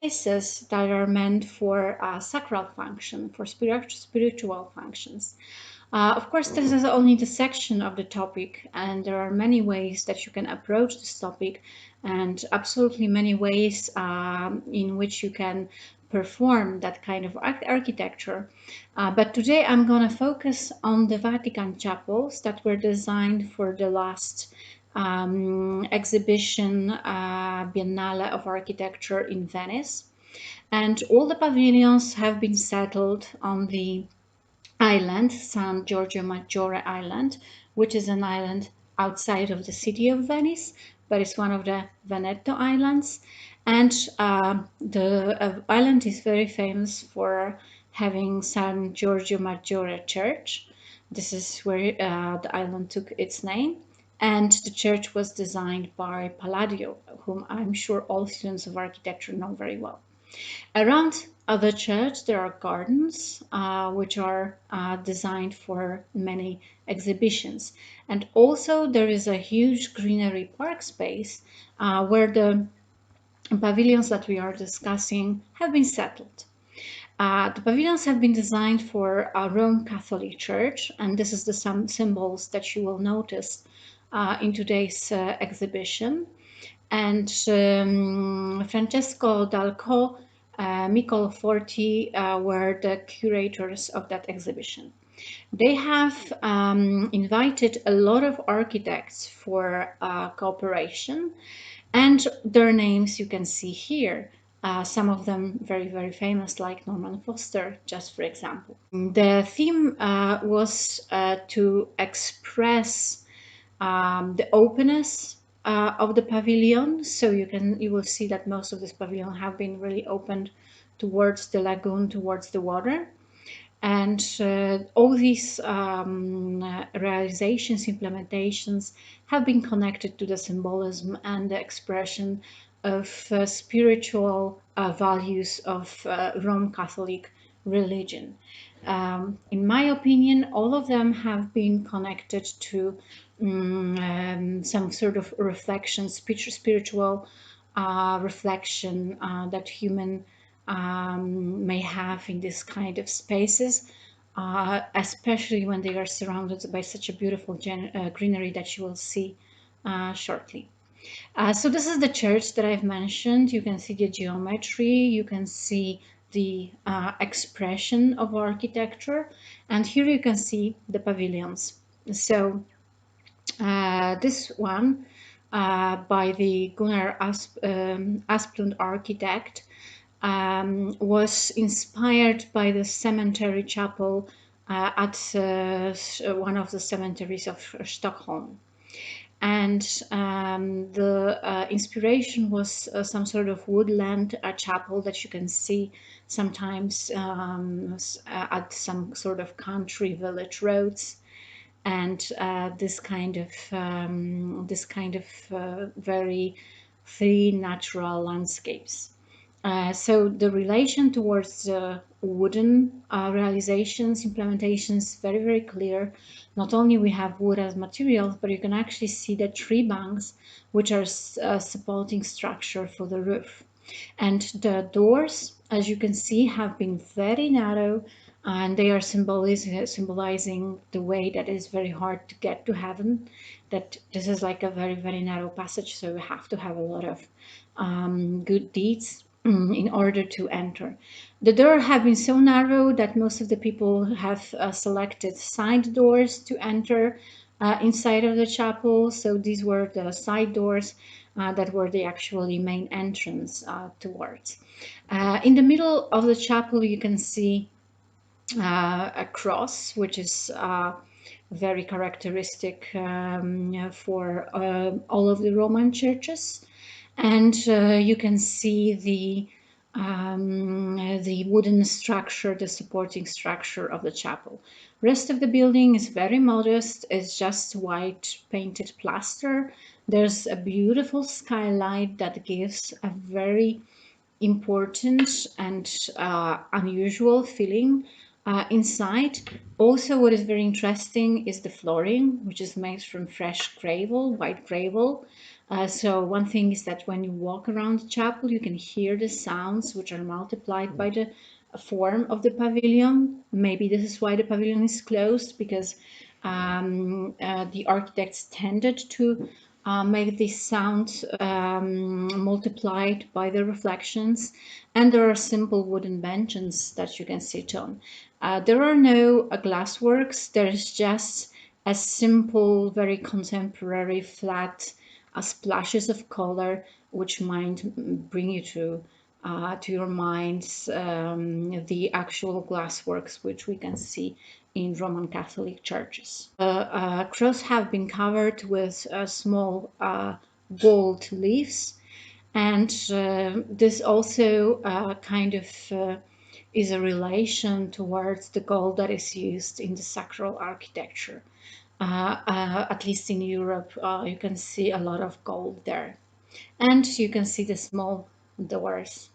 spaces that are meant for sacral function, for spiritual functions. Of course, this is only the section of the topic, and there are many ways that you can approach this topic, and absolutely many ways in which you can perform that kind of architecture. But today I'm going to focus on the Vatican chapels that were designed for the last exhibition, Biennale of Architecture in Venice. And all the pavilions have been settled on the island, San Giorgio Maggiore Island, which is an island outside of the city of Venice, but it's one of the Veneto Islands. And the island is very famous for having San Giorgio Maggiore Church. This is where the island took its name. And the church was designed by Palladio, whom I'm sure all students of architecture know very well. Around the church, there are gardens which are designed for many exhibitions. And also there is a huge greenery park space where the pavilions that we are discussing have been settled. The pavilions have been designed for a Rome Catholic Church, and this is the symbols that you will notice in today's exhibition. And Francesco Dalco, Micol Forti were the curators of that exhibition. They have invited a lot of architects for cooperation, and their names you can see here. Some of them very, very famous, like Norman Foster, just for example. The theme was to express the openness of the pavilion. So you will see that most of this pavilion have been really opened towards the lagoon, towards the water. And all these realizations, implementations have been connected to the symbolism and the expression of spiritual values of Roman Catholic religion. In my opinion, all of them have been connected to some sort of reflection, spiritual reflection that human may have in this kind of spaces, especially when they are surrounded by such a beautiful greenery that you will see shortly. So this is the church that I've mentioned. You can see the geometry, you can see the expression of architecture, and here you can see the pavilions. So this one by the Gunnar Asplund architect was inspired by the cemetery chapel at one of the cemeteries of Stockholm. And the inspiration was some sort of woodland chapel that you can see sometimes at some sort of country village roads, and this kind of very free natural landscapes. So the relation towards the wooden realizations, implementations, very, very clear. Not only we have wood as materials, but you can actually see the tree banks, which are supporting structure for the roof. And the doors, as you can see, have been very narrow, and they are symbolizing the way that is very hard to get to heaven, that this is like a very, very narrow passage, so you have to have a lot of good deeds in order to enter. The door have been so narrow that most of the people have selected side doors to enter inside of the chapel. So these were the side doors that were the actually main entrance towards. In the middle of the chapel you can see a cross, which is very characteristic for all of the Roman churches. And you can see the wooden structure, the supporting structure of the chapel. Rest of the building is very modest. It's just white painted plaster. There's a beautiful skylight that gives a very important and unusual feeling inside. Also, what is very interesting is the flooring, which is made from fresh gravel, white gravel, So one thing is that when you walk around the chapel, you can hear the sounds which are multiplied by the form of the pavilion. Maybe this is why the pavilion is closed, because the architects tended to make this sound multiplied by the reflections. And there are simple wooden benches that you can sit on. There are no glassworks. There is just a simple, very contemporary, flat splashes of color, which might bring you to your minds the actual glassworks which we can see in Roman Catholic churches. Cross have been covered with small gold leaves, and this also kind of is a relation towards the gold that is used in the sacral architecture. At least in Europe, you can see a lot of gold there. And you can see the small doors.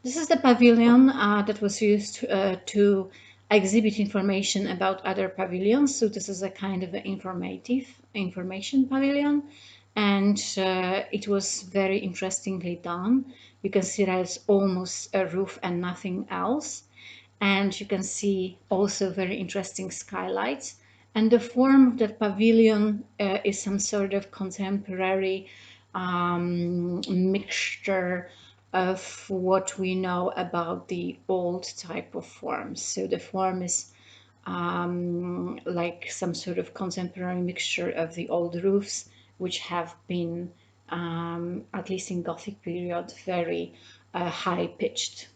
This is the pavilion that was used to exhibit information about other pavilions. So this is a kind of informative information pavilion. And it was very interestingly done. You can see there's almost a roof and nothing else. And you can see also very interesting skylights. And the form of that pavilion is some sort of contemporary mixture of what we know about the old type of forms. So the form is like some sort of contemporary mixture of the old roofs, which have been, at least in Gothic period, very high pitched.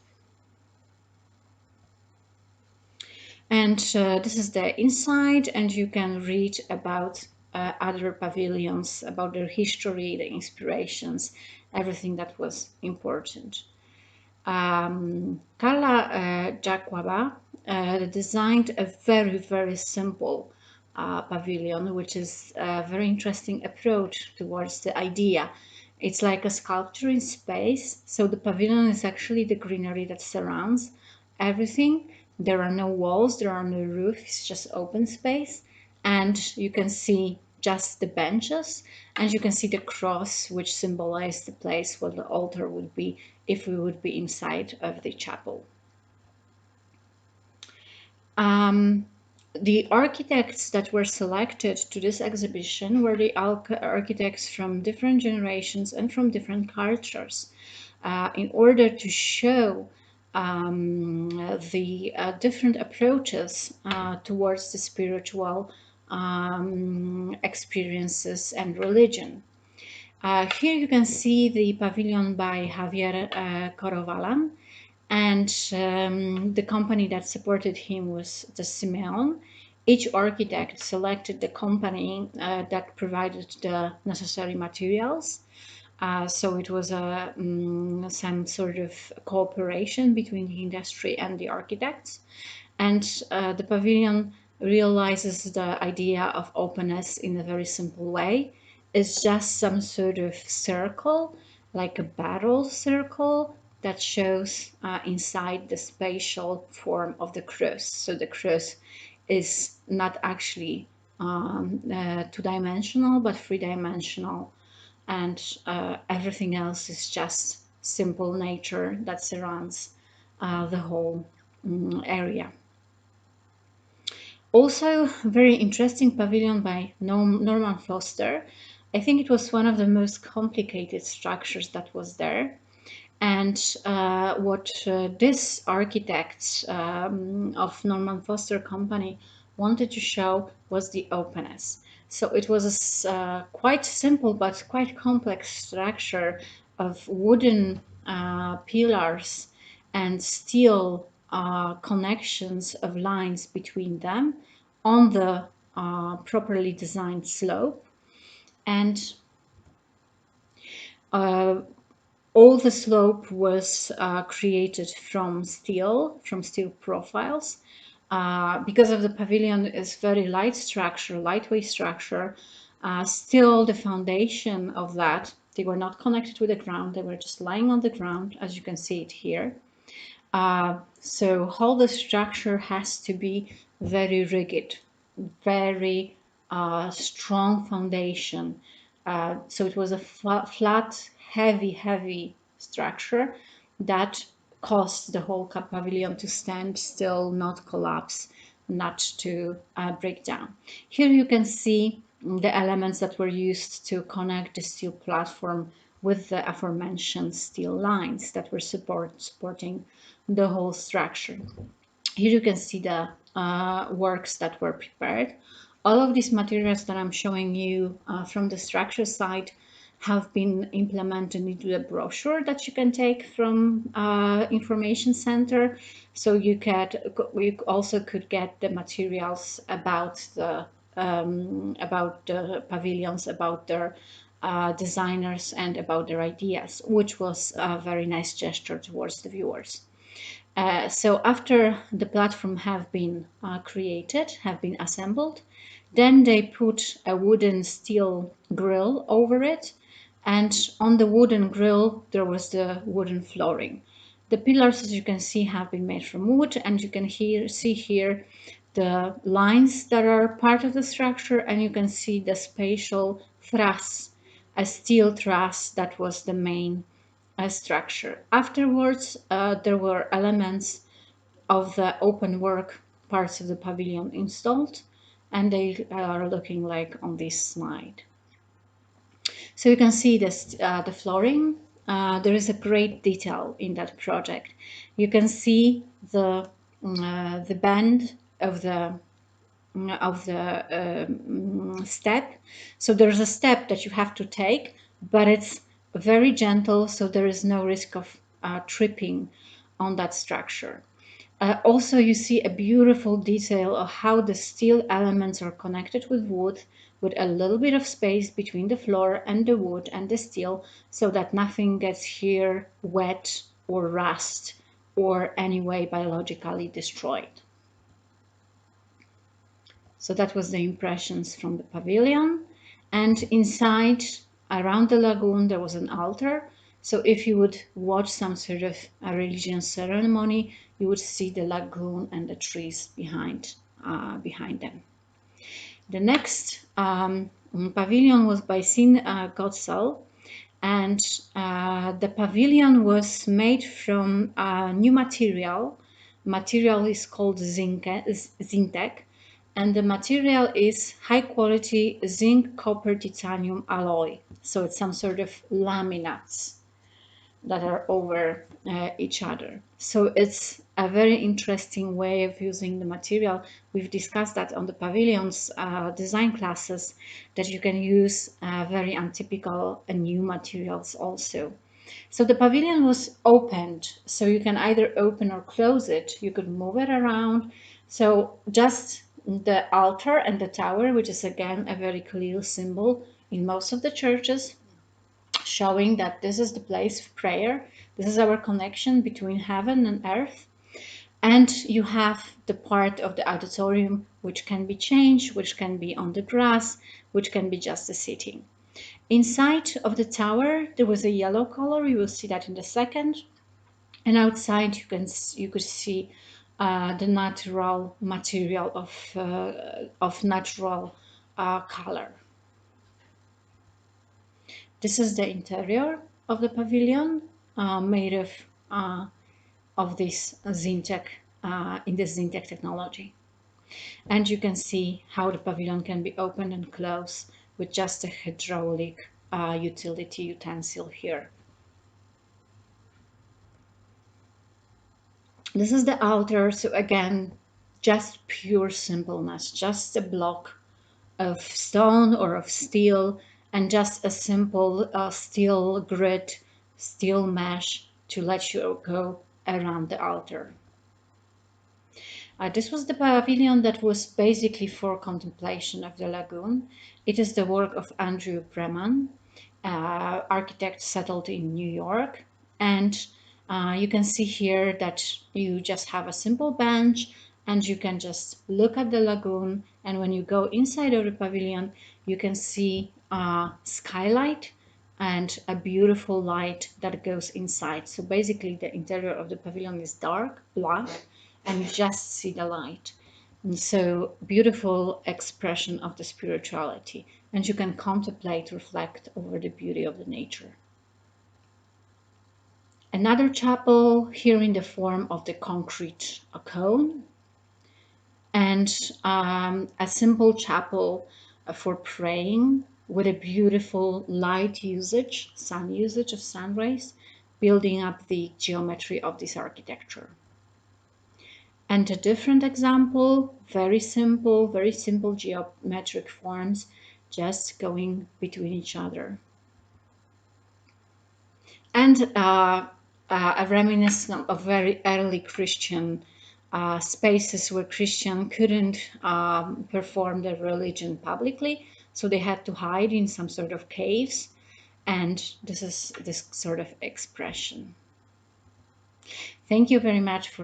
And this is the inside, and you can read about other pavilions, about their history, the inspirations, everything that was important. Carla Jaquaba designed a very, very simple pavilion, which is a very interesting approach towards the idea. It's like a sculpture in space. So the pavilion is actually the greenery that surrounds everything. There are no walls, there are no roof, it's just open space. And you can see just the benches, and you can see the cross, which symbolizes the place where the altar would be if we would be inside of the chapel. The architects that were selected to this exhibition were the architects from different generations and from different cultures, in order to show the different approaches towards the spiritual experiences and religion. Here you can see the pavilion by Javier Corovalan, and the company that supported him was the Simeon. Each architect selected the company that provided the necessary materials. So it was some sort of cooperation between the industry and the architects. And the pavilion realizes the idea of openness in a very simple way. It's just some sort of circle, like a barrel circle, that shows inside the spatial form of the cross. So the cross is not actually two-dimensional, but three-dimensional, and everything else is just simple nature that surrounds the whole area. Also, very interesting pavilion by Norman Foster. I think it was one of the most complicated structures that was there. And what this architect of Norman Foster Company wanted to show was the openness. So it was a quite simple but quite complex structure of wooden pillars and steel connections of lines between them on the properly designed slope. And all the slope was created from steel profiles. Because of the pavilion is very lightweight structure, still the foundation of that, they were not connected with the ground, they were just lying on the ground, as you can see it here. So all the structure has to be very rigid, very strong foundation, So it was a flat, heavy structure that caused the whole pavilion to stand still, not collapse, not to break down. Here you can see the elements that were used to connect the steel platform with the aforementioned steel lines that were supporting the whole structure. Here you can see the works that were prepared. All of these materials that I'm showing you from the structure side have been implemented into the brochure that you can take from information center. So you also could get the materials about the pavilions, about their designers, and about their ideas, which was a very nice gesture towards the viewers. So after the platform have been created, have been assembled, then they put a wooden steel grill over it, and on the wooden grill there was the wooden flooring. The pillars, as you can see, have been made from wood, and you can see here the lines that are part of the structure, and you can see the spatial truss, a steel truss that was the main structure. Afterwards, there were elements of the open work parts of the pavilion installed, and they are looking like on this slide. So you can see this, the flooring. There is a great detail in that project. You can see the bend of the step. So there's a step that you have to take, but it's very gentle, so there is no risk of tripping on that structure. Also, you see a beautiful detail of how the steel elements are connected with wood, with a little bit of space between the floor and the wood and the steel, so that nothing gets here wet or rust or anyway biologically destroyed. So that was the impressions from the pavilion. And inside, around the lagoon, there was an altar. So if you would watch some sort of a religious ceremony, you would see the lagoon and the trees behind them. The next pavilion was by Sin Gotzel, and the pavilion was made from a new material. Material is called zinc, and the material is high quality zinc copper titanium alloy. So it's some sort of laminates that are over each other. So it's a very interesting way of using the material. We've discussed that on the pavilions design classes, that you can use very untypical and new materials also. So the pavilion was opened, so you can either open or close it. You could move it around. So just the altar and the tower, which is again a very clear symbol in most of the churches, showing that this is the place of prayer. This is our connection between heaven and earth. And you have the part of the auditorium which can be changed, which can be on the grass, which can be just a sitting. Inside of the tower, there was a yellow color. You will see that in a second. And outside, you could see the natural material of natural color. This is the interior of the pavilion, made of this Zintec, in the Zintec technology. And you can see how the pavilion can be opened and closed with just a hydraulic utility utensil here. This is the altar, so again, just pure simpleness, just a block of stone or of steel, and just a simple steel grid, steel mesh to let you go around the altar. This was the pavilion that was basically for contemplation of the lagoon. It is the work of Andrew Breman, architect settled in New York. And you can see here that you just have a simple bench and you can just look at the lagoon. And when you go inside of the pavilion, you can see a skylight and a beautiful light that goes inside. So basically the interior of the pavilion is dark, black, and you just see the light. And so beautiful expression of the spirituality, and you can contemplate, reflect over the beauty of the nature. Another chapel here in the form of the concrete cone, and a simple chapel for praying with a beautiful light usage, sun usage of sun rays, building up the geometry of this architecture. And a different example, very simple geometric forms, just going between each other. And a reminiscence of very early Christian spaces where Christian couldn't perform their religion publicly, so they had to hide in some sort of caves, and this is this sort of expression. Thank you very much for